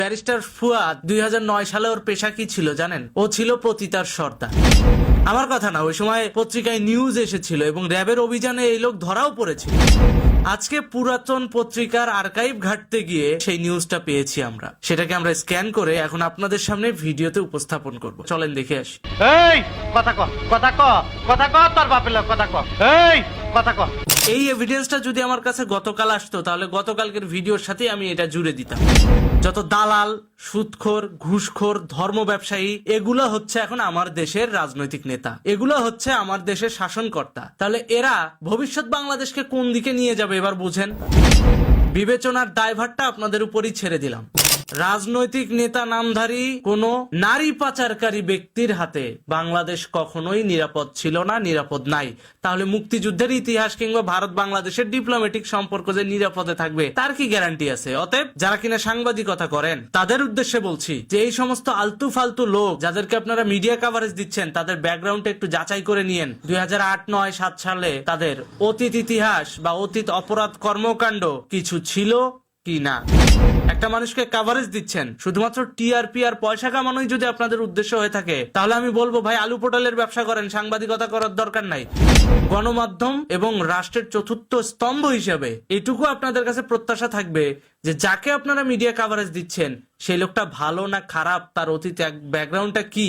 Barrister Fuad 2009 সালে ওর পেশা কি ছিল জানেন? ও ছিল পতিতার সর্দার। আমার কথা না, ওই সময় পত্রিকায় নিউজ এসেছিল এবং র্যাবের অভিযানে এই লোক ধরাও পড়েছিল। আজকে পুরাতন পত্রিকার আর্কাইভ ঘাটতে গিয়ে সেই নিউজটা পেয়েছি আমরা। সেটাকে আমরা স্ক্যান করে এখন আপনাদের সামনে ভিডিওতে উপস্থাপন করব। চলেন দেখে আসি। এই কথা ক কথা ক কথা ক তোর বাপের লোক কথা ক এই কথা ক। এই এভিডেন্সটা যদি আমার কাছে গতকাল আসতো তাহলে গতকালকের ভিডিওর সাথে আমি এটা জুড়ে দিতাম। যত দালাল, সুদখোর, ঘুষখোর, ধর্ম ব্যবসায়ী, এগুলো হচ্ছে এখন আমার দেশের রাজনৈতিক নেতা, এগুলো হচ্ছে আমার দেশের শাসনকর্তা। তাহলে এরা ভবিষ্যৎ বাংলাদেশকে কোন দিকে নিয়ে যাবে এবার বুঝেন। বিবেচনার দায়ভারটা আপনাদের উপরই ছেড়ে দিলাম। রাজনৈতিক নেতা নামধারী কোন নারী পাচারকারী ব্যক্তির হাতে বাংলাদেশ কখনোই নিরাপদ ছিল না, নিরাপদ নাই। তাহলে মুক্তিযুদ্ধের ইতিহাস কিংবা ভারত বাংলাদেশের ডিপ্লোম্যাটিক সম্পর্ক যে নিরাপদে থাকবে তার কি গ্যারান্টি আছে? অতএব যারা কিনা সাংবাদিকতা করেন তাদের উদ্দেশ্যে বলছি যে এই সমস্ত আলতু ফালতু লোক যাদেরকে আপনারা মিডিয়া কভারেজ দিচ্ছেন তাদের ব্যাকগ্রাউন্ডে একটু যাচাই করে নিয়েন। 2008, 9, 7 সালে তাদের অতীত ইতিহাস বা অতীত অপরাধ কর্মকাণ্ড কিছু ছিল কি না। একটা মানুষকে কভারেজ দিচ্ছেন শুধুমাত্র টিআরপি আর পয়সা কামানোই যদি আপনাদের উদ্দেশ্য হয়ে থাকে তাহলে আমি বলবো ভাই আলু পটলের ব্যবসা করেন, সাংবাদিকতা করার দরকার নাই। গণমাধ্যম এবং রাষ্ট্রের চতুর্থ স্তম্ভ হিসেবে এটুকু আপনাদের কাছে প্রত্যাশা থাকবে যে যাকে আপনারা মিডিয়া কভারেজ দিচ্ছেন সেই লোকটা ভালো না খারাপ, তার অতীত ব্যাকগ্রাউন্ডটা কি,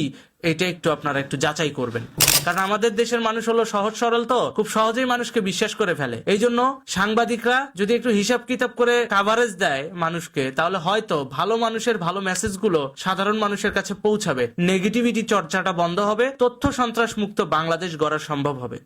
এটা একটু আপনারা একটু যাচাই করবেন। কারণ আমাদের দেশের মানুষ হলো সহজ সরল, তো খুব সহজেই মানুষকে বিশ্বাস করে ফেলে। এই জন্য সাংবাদিকরা যদি একটু হিসাব কিতাব করে কভারেজ দেয় মানুষকে তাহলে হয়তো ভালো মানুষের ভালো মেসেজগুলো সাধারণ মানুষের কাছে পৌঁছাবে, নেগেটিভিটি চর্চাটা বন্ধ হবে, তথ্য সন্ত্রাস মুক্ত বাংলাদেশ গড়া সম্ভব হবে।